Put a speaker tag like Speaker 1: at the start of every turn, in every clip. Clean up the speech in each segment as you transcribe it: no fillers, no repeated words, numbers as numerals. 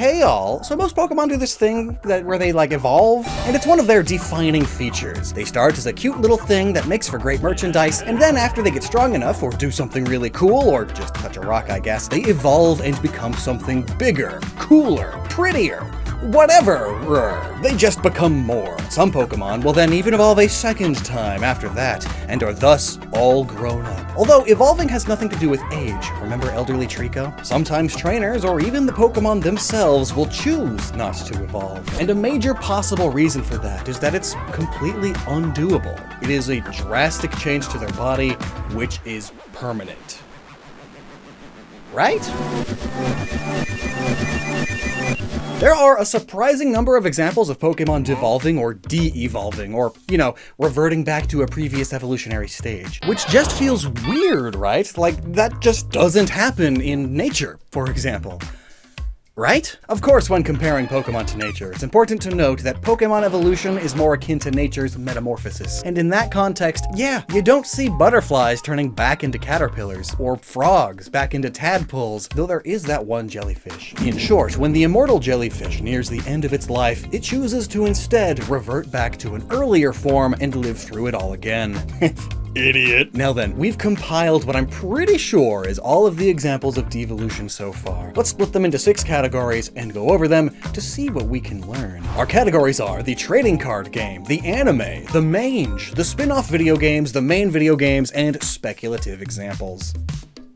Speaker 1: hey all, so most Pokemon do this thing where they like evolve, and it's one of their defining features. They start as a cute little thing that makes for great merchandise, and then after they get strong enough or do something really cool, or just touch a rock I guess, they evolve and become something bigger, cooler, prettier, whatever. They just become more. Some Pokemon will then even evolve a second time after that, and are thus all grown up. Although evolving has nothing to do with age. Remember elderly Trico? Sometimes trainers, or even the Pokemon themselves, will choose not to evolve. And a major possible reason for that is that it's completely undoable. It is a drastic change to their body, which is permanent. Right? There are a surprising number of examples of Pokemon devolving or de-evolving, or, reverting back to a previous evolutionary stage. Which just feels weird, right? Like, that just doesn't happen in nature, for example. Right? Of course, when comparing Pokemon to nature, it's important to note that Pokemon evolution is more akin to nature's metamorphosis. And in that context, yeah, you don't see butterflies turning back into caterpillars, or frogs back into tadpoles, though there is that one jellyfish. In short, when the immortal jellyfish nears the end of its life, it chooses to instead revert back to an earlier form and live through it all again. Idiot. Now then, we've compiled what I'm pretty sure is all of the examples of devolution so far. Let's split them into 6 categories and go over them to see what we can learn. Our categories are the trading card game, the anime, the mange, the spin-off video games, the main video games, and speculative examples.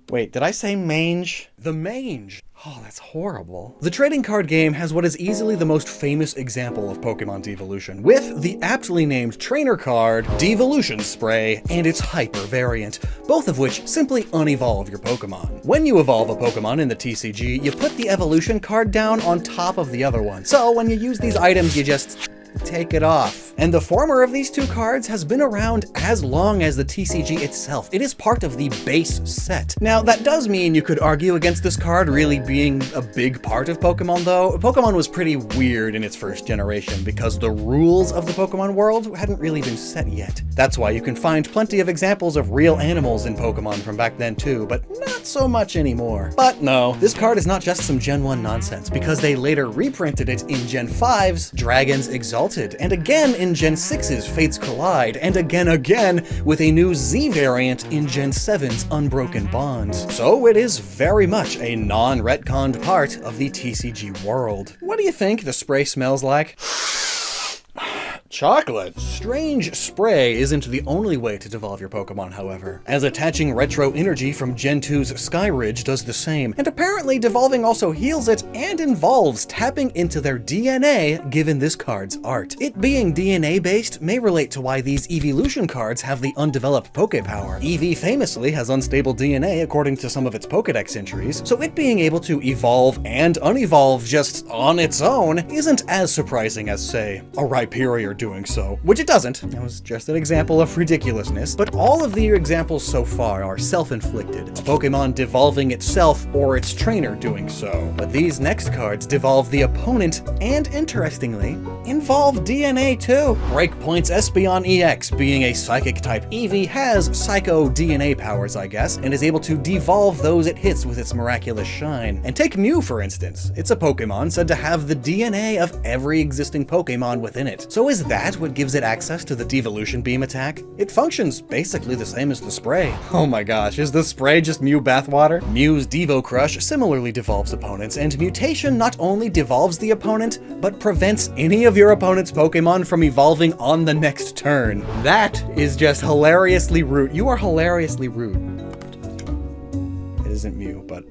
Speaker 1: Wait, did I say mange? The mange. Oh, that's horrible. The trading card game has what is easily the most famous example of Pokemon devolution, with the aptly named trainer card, Devolution Spray, and its hyper variant, both of which simply unevolve your Pokemon. When you evolve a Pokemon in the TCG, you put the evolution card down on top of the other one. So when you use these items, you just take it off. And the former of these two cards has been around as long as the TCG itself. It is part of the base set. Now, that does mean you could argue against this card really being a big part of Pokemon, though. Pokemon was pretty weird in its first generation because the rules of the Pokemon world hadn't really been set yet. That's why you can find plenty of examples of real animals in Pokemon from back then too, but not so much anymore. But no, this card is not just some Gen 1 nonsense, because they later reprinted it in Gen 5's Dragons Exalted, and again in Gen 6's Fates Collide, and again with a new Z variant in Gen 7's Unbroken Bonds. So it is very much a non-retconned part of the TCG world. What do you think the spray smells like? Chocolate. Strange spray isn't the only way to devolve your Pokemon, however, as attaching retro energy from Gen 2's Skyridge does the same, and apparently devolving also heals it and involves tapping into their DNA given this card's art. It being DNA-based may relate to why these evolution cards have the undeveloped Poké power. Eevee famously has unstable DNA according to some of its Pokédex entries, so it being able to evolve and unevolve just on its own isn't as surprising as, say, a Rhyperior doing so, which it doesn't. That was just an example of ridiculousness, but all of the examples so far are self-inflicted, a Pokemon devolving itself or its trainer doing so. But these next cards devolve the opponent and, interestingly, involve DNA too. Breakpoint's Espeon EX, being a Psychic-type Eevee, has Psycho DNA powers, I guess, and is able to devolve those it hits with its miraculous shine. And take Mew, for instance. It's a Pokemon said to have the DNA of every existing Pokemon within it. So is that what gives it access to the Devolution Beam attack? It functions basically the same as the spray. Oh my gosh, is the spray just Mew bathwater? Mew's Devo Crush similarly devolves opponents, and Mutation not only devolves the opponent, but prevents any of your opponent's Pokemon from evolving on the next turn. That is just hilariously rude. You are hilariously rude. It isn't Mew, but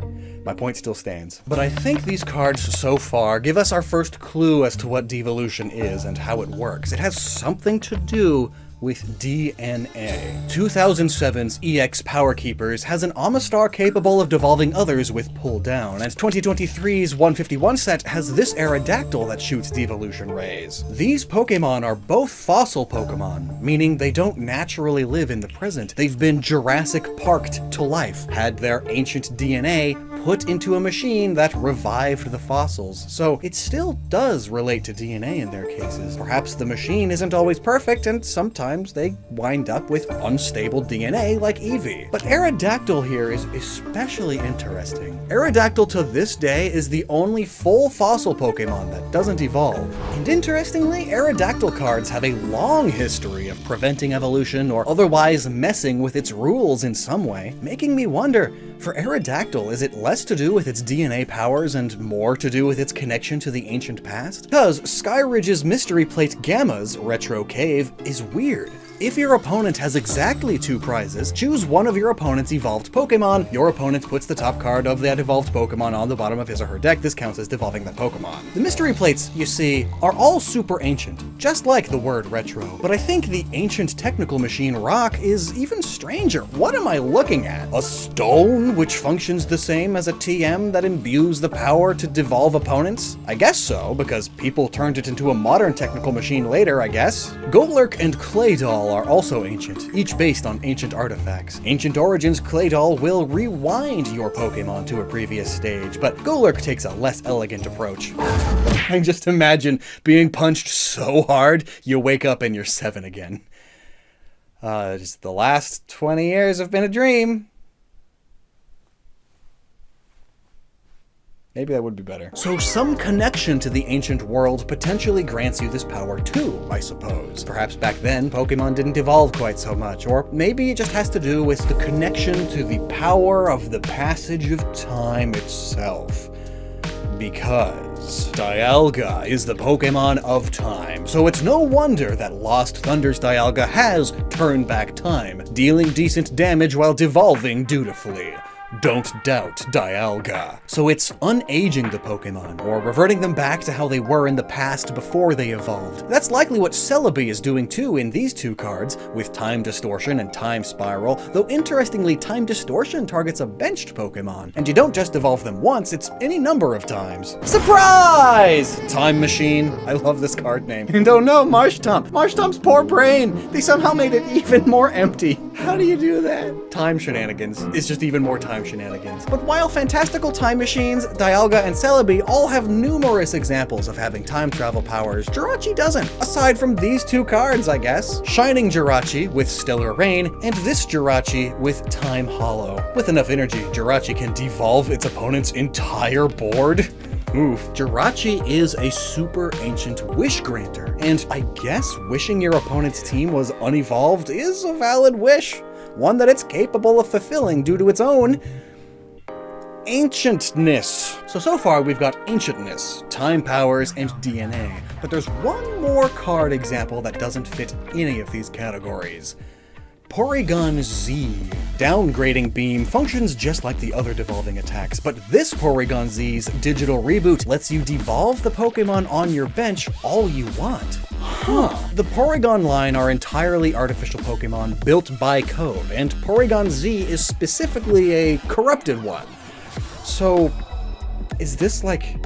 Speaker 1: my point still stands. But I think these cards so far give us our first clue as to what devolution is and how it works. It has something to do with DNA. 2007's EX Power Keepers has an Amistar capable of devolving others with pull down, and 2023's 151 set has this Aerodactyl that shoots devolution rays. These Pokemon are both fossil Pokemon, meaning they don't naturally live in the present. They've been Jurassic Parked to life, had their ancient DNA put into a machine that revived the fossils. So it still does relate to DNA in their cases. Perhaps the machine isn't always perfect, and sometimes they wind up with unstable DNA like Eevee. But Aerodactyl here is especially interesting. Aerodactyl to this day is the only full fossil Pokemon that doesn't evolve. And interestingly, Aerodactyl cards have a long history of preventing evolution or otherwise messing with its rules in some way, making me wonder, for Aerodactyl, is it less to do with its DNA powers and more to do with its connection to the ancient past? Because Skyridge's Mystery Plate Gamma's Retro Cave is weird. If your opponent has exactly 2 prizes, choose one of your opponent's evolved Pokemon. Your opponent puts the top card of that evolved Pokemon on the bottom of his or her deck. This counts as devolving that Pokemon. The mystery plates, you see, are all super ancient, just like the word retro. But I think the ancient technical machine rock is even stranger. What am I looking at? A stone which functions the same as a TM that imbues the power to devolve opponents? I guess so, because people turned it into a modern technical machine later, I guess. Golurk and Claydol are also ancient, each based on ancient artifacts. Ancient Origins Claydol will rewind your Pokemon to a previous stage, but Golurk takes a less elegant approach. I just imagine being punched so hard, you wake up and you're 7 again. Just the last 20 years have been a dream. Maybe that would be better. So some connection to the ancient world potentially grants you this power too, I suppose. Perhaps back then, Pokemon didn't evolve quite so much, or maybe it just has to do with the connection to the power of the passage of time itself. Because Dialga is the Pokemon of time, so it's no wonder that Lost Thunder's Dialga has turned back time, dealing decent damage while devolving dutifully. Don't doubt Dialga. So it's unaging the Pokemon, or reverting them back to how they were in the past before they evolved. That's likely what Celebi is doing too in these 2 cards, with Time Distortion and Time Spiral, though interestingly Time Distortion targets a benched Pokemon, and you don't just evolve them once, it's any number of times. Surprise! Time Machine. I love this card name. And oh no, Marshtomp. Marshtomp's poor brain! They somehow made it even more empty. How do you do that? Time shenanigans. It's just even more time shenanigans. But while fantastical time machines, Dialga and Celebi all have numerous examples of having time travel powers, Jirachi doesn't. Aside from these 2 cards, I guess. Shining Jirachi with Stellar Rain, and this Jirachi with Time Hollow. With enough energy, Jirachi can devolve its opponent's entire board. Oof. Jirachi is a super ancient wish granter, and I guess wishing your opponent's team was unevolved is a valid wish. One that it's capable of fulfilling due to its own ancientness. So far we've got ancientness, time powers, and DNA, but there's one more card example that doesn't fit any of these categories. Porygon Z. Downgrading Beam functions just like the other devolving attacks, but this Porygon Z's digital reboot lets you devolve the Pokemon on your bench all you want. The Porygon line are entirely artificial Pokemon built by code, and Porygon Z is specifically a corrupted one. So, is this like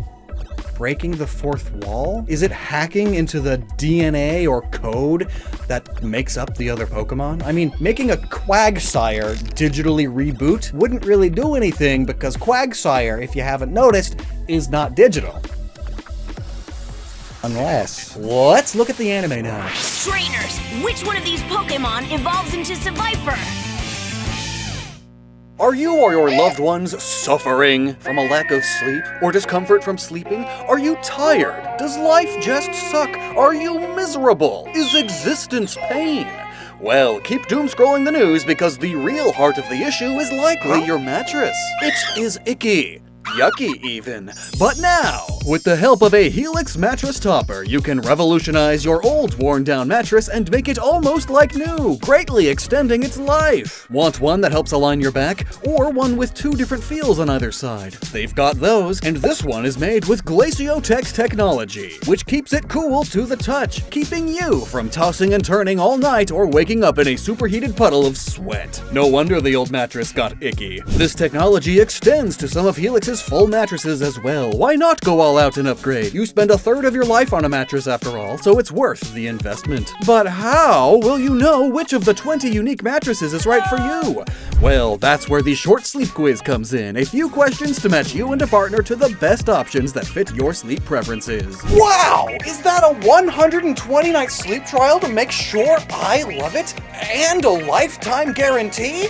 Speaker 1: breaking the 4th wall? Is it hacking into the DNA or code that makes up the other Pokemon? I mean, making a Quagsire digitally reboot wouldn't really do anything because Quagsire, if you haven't noticed, is not digital. Unless... Let's look at the anime now.
Speaker 2: Trainers, which one of these Pokemon evolves into Seviper?
Speaker 1: Are you or your loved ones suffering from a lack of sleep or discomfort from sleeping? Are you tired? Does life just suck? Are you miserable? Is existence pain? Well, keep doom-scrolling the news because the real heart of the issue is likely your mattress. It is icky. Yucky even. But now, with the help of a Helix mattress topper, you can revolutionize your old worn-down mattress and make it almost like new, greatly extending its life. Want one that helps align your back, or one with 2 different feels on either side? They've got those, and this one is made with Glaciotex technology, which keeps it cool to the touch, keeping you from tossing and turning all night or waking up in a superheated puddle of sweat. No wonder the old mattress got icky. This technology extends to some of Helix's full mattresses as well. Why not go all out and upgrade. You spend a third of your life on a mattress after all, so it's worth the investment. But how will you know which of the 20 unique mattresses is right for you? Well, that's where the short sleep quiz comes in. A few questions to match you and a partner to the best options that fit your sleep preferences. Wow! Is that a 120-night sleep trial to make sure I love it? And a lifetime guarantee?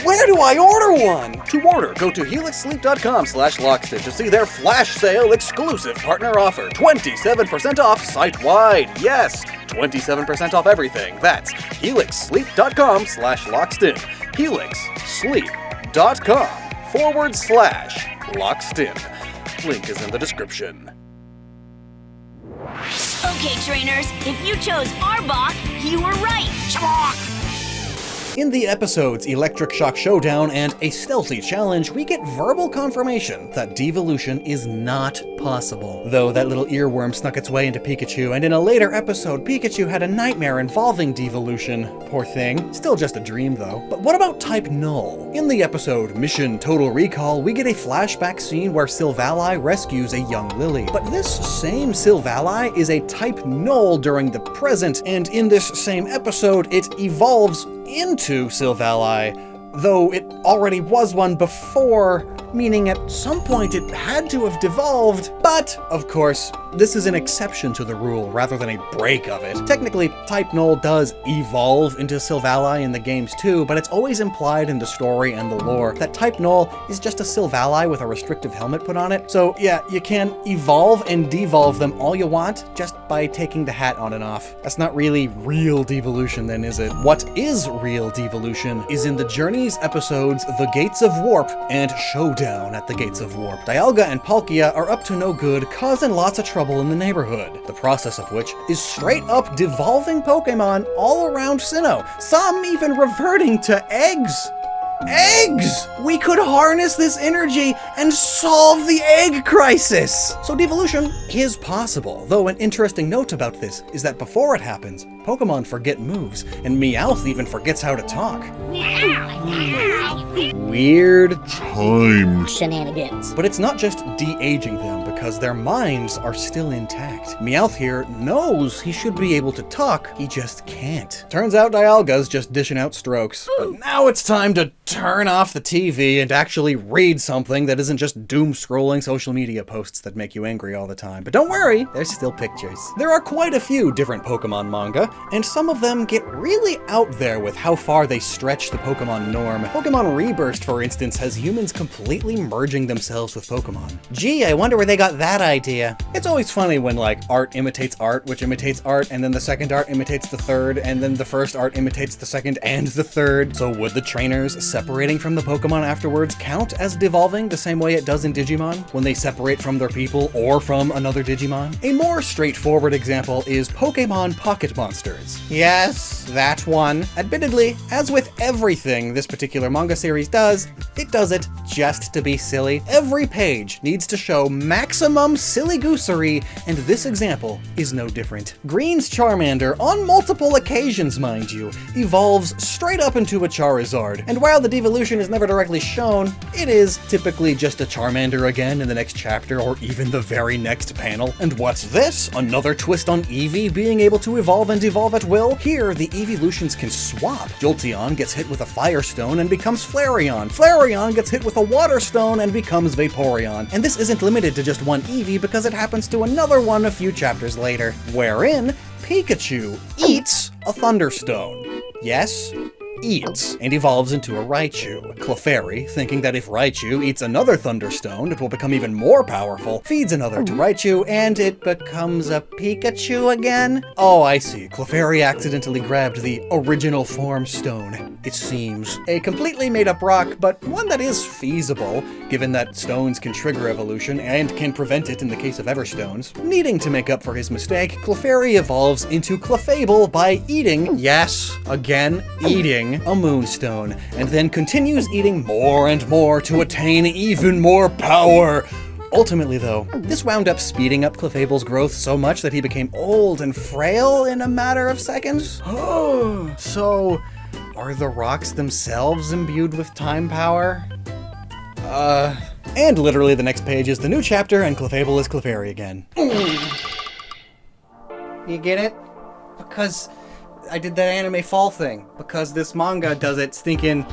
Speaker 1: Where do I order one? To order, go to helixsleep.com/Lockstin to see their flash sale exclusive partner offer. 27% off site-wide. Yes, 27% off everything. That's helixsleep.com/Lockstin. helixsleep.com/Lockstin. Link is in the description.
Speaker 2: Okay, trainers, if you chose Arbok, you were right. Shabak!
Speaker 1: In the episodes Electric Shock Showdown and A Stealthy Challenge, we get verbal confirmation that devolution is not possible. Though that little earworm snuck its way into Pikachu, and in a later episode, Pikachu had a nightmare involving devolution. Poor thing. Still just a dream, though. But what about Type Null? In the episode Mission Total Recall, we get a flashback scene where Silvally rescues a young Lily. But this same Silvally is a Type Null during the present, and in this same episode, it evolves into Silvally, though it already was one before, meaning at some point it had to have devolved. But, of course, this is an exception to the rule rather than a break of it. Technically, Type Null does evolve into Silvally in the games too, but it's always implied in the story and the lore that Type Null is just a Silvally with a restrictive helmet put on it. So yeah, you can evolve and devolve them all you want just by taking the hat on and off. That's not really real devolution then, is it? What is real devolution is in the Journeys episodes The Gates of Warp and Showdown at the Gates of Warp. Dialga and Palkia are up to no good, causing lots of trouble in the neighborhood, the process of which is straight up devolving Pokemon all around Sinnoh, some even reverting to eggs. Eggs! We could harness this energy and solve the egg crisis! So devolution is possible, though an interesting note about this is that before it happens, Pokemon forget moves, and Meowth even forgets how to talk. Weird time
Speaker 3: shenanigans.
Speaker 1: But it's not just de-aging them, because their minds are still intact. Meowth here knows he should be able to talk, he just can't. Turns out Dialga's just dishing out strokes. But now it's time to turn off the TV and actually read something that isn't just doom-scrolling social media posts that make you angry all the time. But don't worry, there's still pictures. There are quite a few different Pokemon manga, and some of them get really out there with how far they stretch the Pokemon norm. Pokemon Rebirth, for instance, has humans completely merging themselves with Pokemon. Gee, I wonder where they got that idea. It's always funny when, like, art imitates art, which imitates art, and then the second art imitates the third, and then the first art imitates the second and the third. So would the trainers separating from the Pokemon afterwards count as devolving the same way it does in Digimon, when they separate from their people or from another Digimon? A more straightforward example is Pokemon Pocket Monsters. Yes, that one. Admittedly, as with everything this particular manga series does, it does it just to be silly. Every page needs to show maximum silly-goosery, and this example is no different. Green's Charmander, on multiple occasions mind you, evolves straight up into a Charizard, and while the devolution is never directly shown, it is typically just a Charmander again in the next chapter or even the very next panel. And what's this? Another twist on Eevee being able to evolve and devolve at will? Here, the evolutions can swap. Jolteon gets hit with a Fire Stone and becomes Flareon. Flareon gets hit with a Water Stone and becomes Vaporeon. And this isn't limited to just one Eevee because it happens to another one a few chapters later, wherein Pikachu eats a Thunderstone. Yes, eats, and evolves into a Raichu. Clefairy, thinking that if Raichu eats another Thunderstone, it will become even more powerful, feeds another to Raichu, and it becomes a Pikachu again? Oh, I see. Clefairy accidentally grabbed the original form stone, it seems. A completely made-up rock, but one that is feasible, given that stones can trigger evolution and can prevent it in the case of Everstones. Needing to make up for his mistake, Clefairy evolves into Clefable by eating, yes, again, eating a Moonstone, and then continues eating more and more to attain even more power. Ultimately, though, this wound up speeding up Clefable's growth so much that he became old and frail in a matter of seconds. Oh, so are the rocks themselves imbued with time power? And literally the next page is the new chapter and Clefable is Clefairy again. You get it? Because I did that anime fall thing. Because this manga does it stinking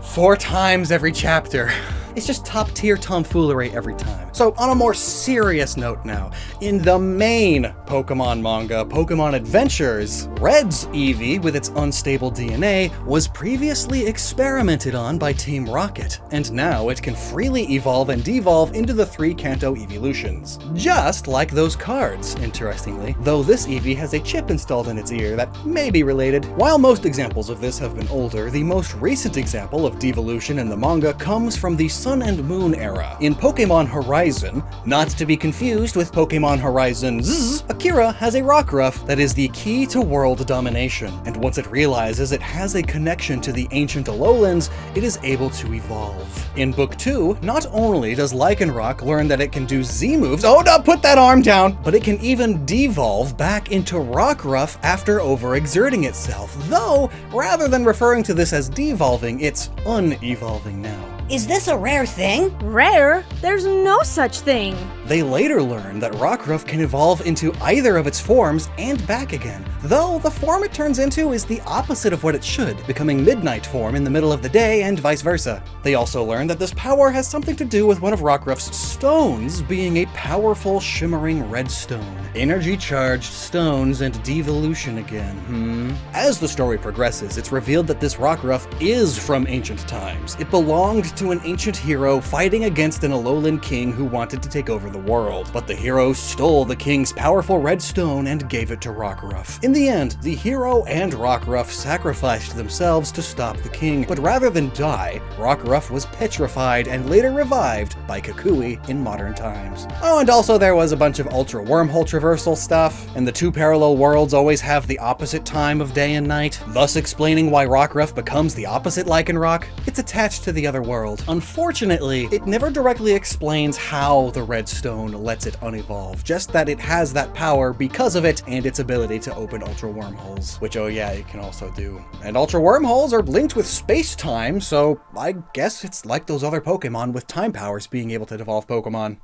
Speaker 1: 4 times every chapter. It's just top tier tomfoolery every time. So on a more serious note now, in the main Pokemon manga, Pokemon Adventures, Red's Eevee with its unstable DNA was previously experimented on by Team Rocket, and now it can freely evolve and devolve into the 3 Kanto evolutions. Just like those cards, interestingly, though this Eevee has a chip installed in its ear that may be related. While most examples of this have been older, the most recent example of devolution in the manga comes from the Sun and Moon era. In Pokemon Horizon, not to be confused with Pokemon Horizon Zzz, Akira has a Rockruff that is the key to world domination, and once it realizes it has a connection to the ancient Alolands, it is able to evolve. In Book 2, not only does Lycanroc learn that it can do Z moves, oh no, put that arm down, but it can even devolve back into Rockruff after overexerting itself, though, rather than referring to this as devolving, it's unevolving now.
Speaker 2: Is this a rare thing?
Speaker 3: Rare? There's no such thing.
Speaker 1: They later learn that Rockruff can evolve into either of its forms and back again, though the form it turns into is the opposite of what it should, becoming Midnight form in the middle of the day and vice versa. They also learn that this power has something to do with one of Rockruff's stones being a powerful shimmering red stone. Energy-charged stones and devolution again, As the story progresses, it's revealed that this Rockruff is from ancient times. It belonged to an ancient hero fighting against an Alolan king who wanted to take over the world, but the hero stole the king's powerful red stone and gave it to Rockruff. In the end, the hero and Rockruff sacrificed themselves to stop the king, but rather than die, Rockruff was petrified and later revived by Kukui in modern times. Oh, and also there was a bunch of Ultra Wormhole traversal stuff, and the 2 parallel worlds always have the opposite time of day and night, thus explaining why Rockruff becomes the opposite Lycanroc. It's attached to the other world. Unfortunately, it never directly explains how the red stone lets it unevolve, just that it has that power because of it and its ability to open ultra wormholes, which oh yeah, it can also do. And ultra wormholes are linked with space-time, so I guess it's like those other Pokemon with time powers being able to devolve Pokemon.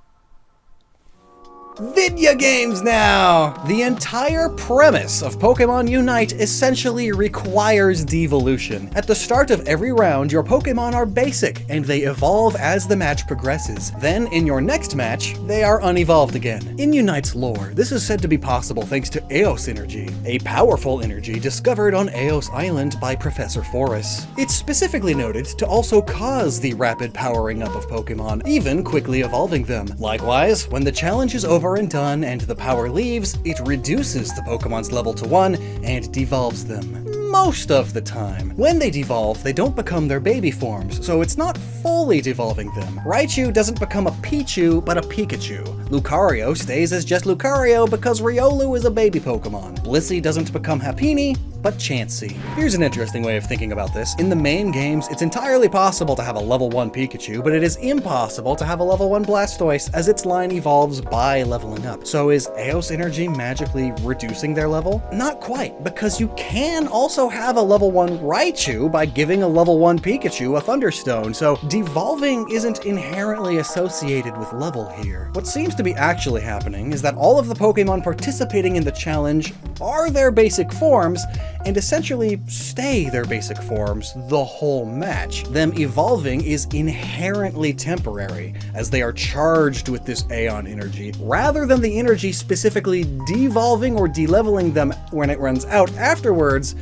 Speaker 1: Video games now! The entire premise of Pokemon Unite essentially requires devolution. At the start of every round, your Pokemon are basic, and they evolve as the match progresses. Then, in your next match, they are unevolved again. In Unite's lore, this is said to be possible thanks to Eos Energy, a powerful energy discovered on Eos Island by Professor Forrest. It's specifically noted to also cause the rapid powering up of Pokemon, even quickly evolving them. Likewise, when the challenge is over and done and the power leaves, it reduces the Pokemon's level to 1 and devolves them. Most of the time. When they devolve, they don't become their baby forms, so it's not fully devolving them. Raichu doesn't become a Pichu, but a Pikachu. Lucario stays as just Lucario because Riolu is a baby Pokemon. Blissey doesn't become Happiny, but Chansey. Here's an interesting way of thinking about this. In the main games, it's entirely possible to have a level 1 Pikachu, but it is impossible to have a level 1 Blastoise as its line evolves by leveling up. So is Eos Energy magically reducing their level? Not quite, because you can also have a level 1 Raichu by giving a level 1 Pikachu a Thunderstone, so devolving isn't inherently associated with level here. What seems to be actually happening is that all of the Pokemon participating in the challenge are their basic forms, and essentially stay their basic forms the whole match. Them evolving is inherently temporary, as they are charged with this Aeon energy, rather than the energy specifically devolving or deleveling them when it runs out afterwards.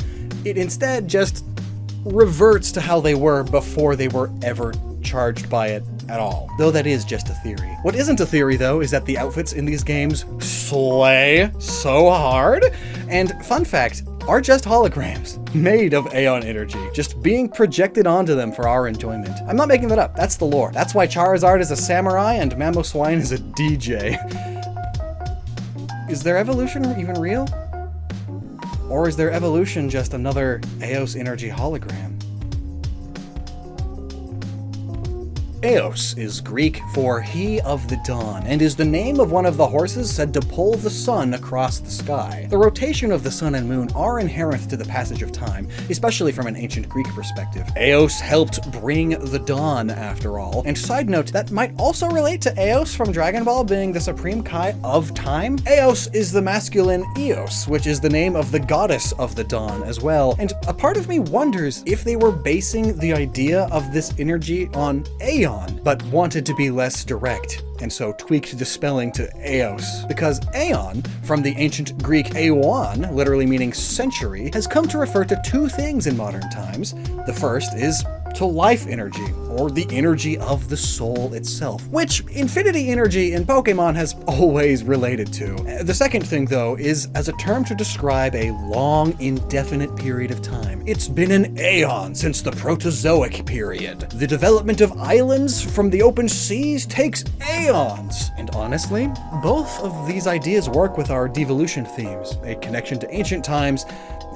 Speaker 1: It instead just reverts to how they were before they were ever charged by it at all. Though that is just a theory. What isn't a theory, though, is that the outfits in these games slay so hard. And fun fact, are just holograms made of Aeon energy, just being projected onto them for our enjoyment. I'm not making that up, that's the lore. That's why Charizard is a samurai and Mamoswine is a DJ. Is their evolution even real? Or is their evolution just another Eos energy hologram? Eos is Greek for He of the Dawn, and is the name of one of the horses said to pull the sun across the sky. The rotation of the sun and moon are inherent to the passage of time, especially from an ancient Greek perspective. Eos helped bring the dawn, after all. And side note, that might also relate to Eos from Dragon Ball being the supreme Kai of time. Eos is the masculine Eos, which is the name of the goddess of the dawn as well. And a part of me wonders if they were basing the idea of this energy on Aeon, but wanted to be less direct, and so tweaked the spelling to Eos, because Aeon, from the ancient Greek aeon, literally meaning century, has come to refer to two things in modern times. The first is to life energy, or the energy of the soul itself, which infinity energy in Pokemon has always related to. The second thing, though, is as a term to describe a long, indefinite period of time. It's been an aeon since the Proterozoic period. The development of islands from the open seas takes aeons. And honestly, both of these ideas work with our devolution themes, a connection to ancient times,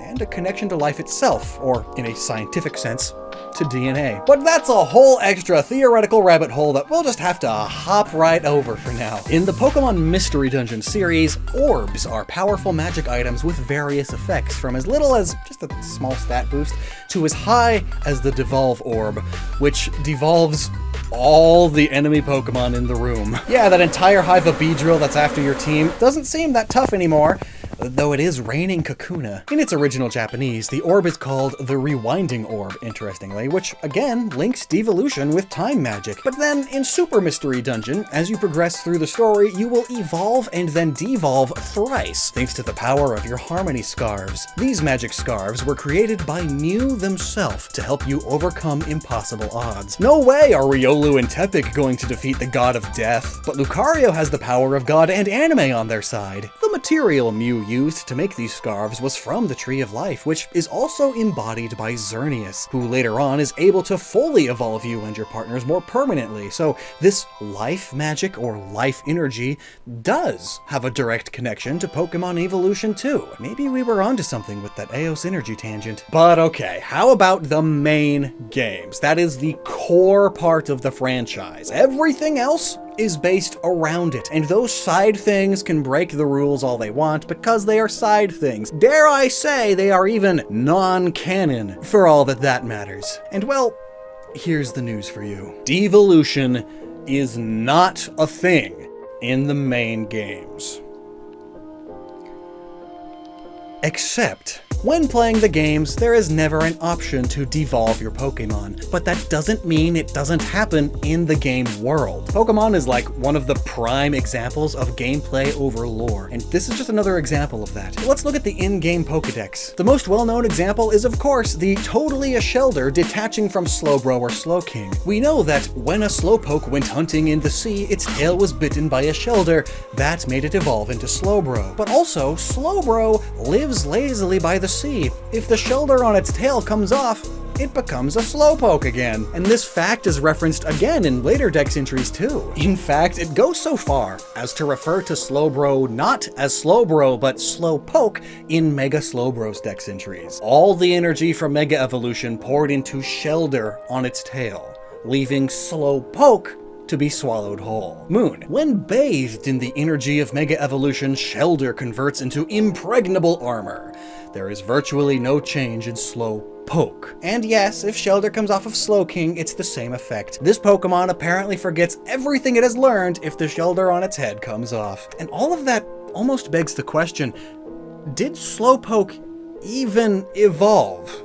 Speaker 1: and a connection to life itself, or in a scientific sense, to DNA. But that's a whole extra theoretical rabbit hole that we'll just have to hop right over for now. In the Pokemon Mystery Dungeon series, orbs are powerful magic items with various effects, from as little as just a small stat boost to as high as the Devolve orb, which devolves all the enemy Pokemon in the room. Yeah, that entire hive of Beedrill that's after your team doesn't seem that tough anymore, though it is raining Kakuna. In its original Japanese, the orb is called the Rewinding Orb, interestingly, which again links devolution with time magic. But then in Super Mystery Dungeon, as you progress through the story, you will evolve and then devolve thrice, thanks to the power of your Harmony Scarves. These magic scarves were created by Mew themselves to help you overcome impossible odds. No way are Riolu and Tepig going to defeat the God of Death, but Lucario has the power of God and anime on their side. The material Mew used to make these scarves was from the Tree of Life, which is also embodied by Xerneas, who later on is able to fully evolve you and your partners more permanently. So this life magic or life energy does have a direct connection to Pokemon evolution too. Maybe we were onto something with that Eos energy tangent. But okay, how about the main games? That is the core part of the franchise. Everything else is based around it, and those side things can break the rules all they want because they are side things. Dare I say they are even non-canon, for all that matters. And well, here's the news for you. Devolution is not a thing in the main games. Except when playing the games, there is never an option to devolve your Pokemon, but that doesn't mean it doesn't happen in the game world. Pokemon is like one of the prime examples of gameplay over lore, and this is just another example of that. Let's look at the in-game Pokedex. The most well-known example is, of course, the Totally a Shelder detaching from Slowbro or Slowking. We know that when a Slowpoke went hunting in the sea, its tail was bitten by a Shelder. That made it evolve into Slowbro. But also, Slowbro lives lazily by the sea. If the Shelder on its tail comes off, it becomes a Slowpoke again. And this fact is referenced again in later Dex entries too. In fact, it goes so far as to refer to Slowbro not as Slowbro, but Slowpoke in Mega Slowbro's Dex entries. All the energy from Mega Evolution poured into Shelder on its tail, leaving Slowpoke to be swallowed whole. Moon. When bathed in the energy of Mega Evolution, Shelder converts into impregnable armor. There is virtually no change in Slowpoke. And yes, if Shelder comes off of Slowking, it's the same effect. This Pokemon apparently forgets everything it has learned if the Shelder on its head comes off. And all of that almost begs the question, did Slowpoke even evolve?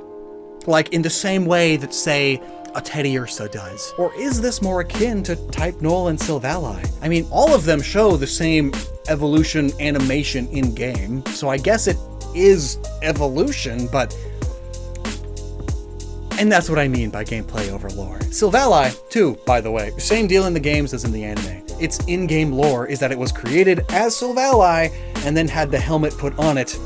Speaker 1: Like in the same way that, say, a Teddiursa does? Or is this more akin to Type Null and Silvally? I mean, all of them show the same evolution animation in-game, so I guess it is evolution, but... And that's what I mean by gameplay over lore. Silvally, too, by the way, same deal in the games as in the anime. Its in-game lore is that it was created as Silvally, and then had the helmet put on it,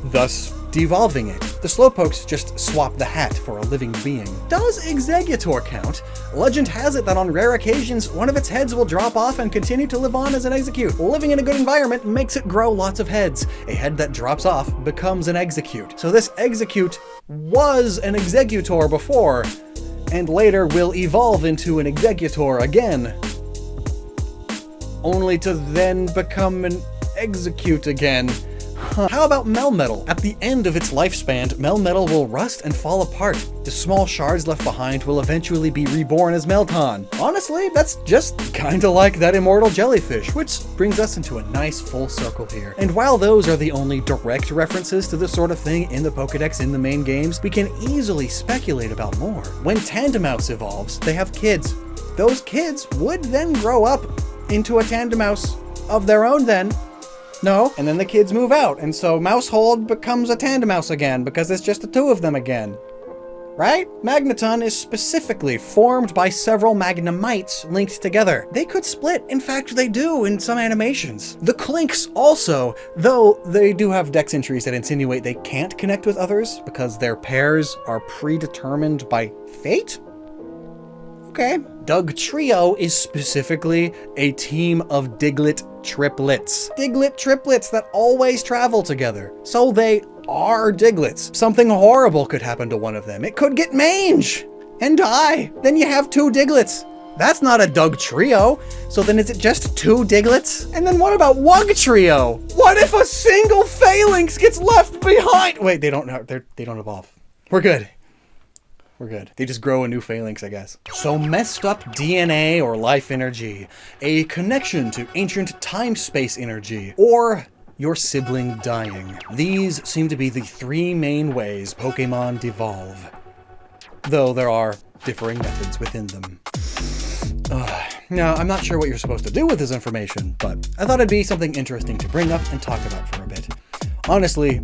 Speaker 1: thus devolving it. The Slowpokes just swap the hat for a living being. Does Exeggutor count? Legend has it that on rare occasions, one of its heads will drop off and continue to live on as an Execute. Living in a good environment makes it grow lots of heads. A head that drops off becomes an Execute. So this Execute was an Exeggutor before, and later will evolve into an executor again, only to then become an execute again. How about Melmetal? At the end of its lifespan, Melmetal will rust and fall apart. The small shards left behind will eventually be reborn as Melton. Honestly, that's just kinda like that immortal jellyfish, which brings us into a nice full circle here. And while those are the only direct references to this sort of thing in the Pokédex in the main games, we can easily speculate about more. When Tandemouse evolves, they have kids. Those kids would then grow up into a Tandemouse of their own then. No, and then the kids move out, and so Mousehold becomes a Tandemouse again, because it's just the two of them again. Right? Magneton is specifically formed by several Magnemites linked together. They could split, in fact they do in some animations. The Clinks also, though they do have dex entries that insinuate they can't connect with others, because their pairs are predetermined by fate? Okay. Dugtrio is specifically a team of Diglett triplets. Diglett triplets that always travel together. So they are Diglets. Something horrible could happen to one of them. It could get mange and die. Then you have two Diglets. That's not a Dugtrio. So then is it just two Diglets? And then what about Wugtrio? What if a single Phalanx gets left behind? Wait, they don't evolve. We're good. We're good. They just grow a new phalanx, I guess. So messed up DNA or life energy, a connection to ancient time-space energy, or your sibling dying. These seem to be the three main ways Pokémon devolve, though there are differing methods within them. Now, I'm not sure what you're supposed to do with this information, but I thought it'd be something interesting to bring up and talk about for a bit. Honestly,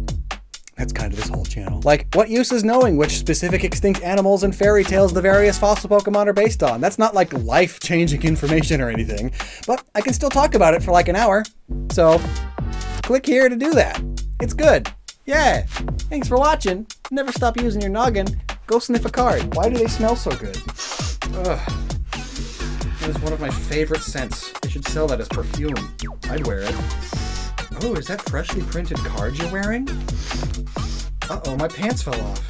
Speaker 1: that's kind of this whole channel. Like, what use is knowing which specific extinct animals and fairy tales the various fossil Pokemon are based on? That's not like life-changing information or anything, but I can still talk about it for like an hour. So, click here to do that. It's good. Yeah. Thanks for watching. Never stop using your noggin. Go sniff a card. Why do they smell so good? Ugh. That is one of my favorite scents. They should sell that as perfume. I'd wear it. Oh, is that freshly printed card you're wearing? Uh-oh, my pants fell off.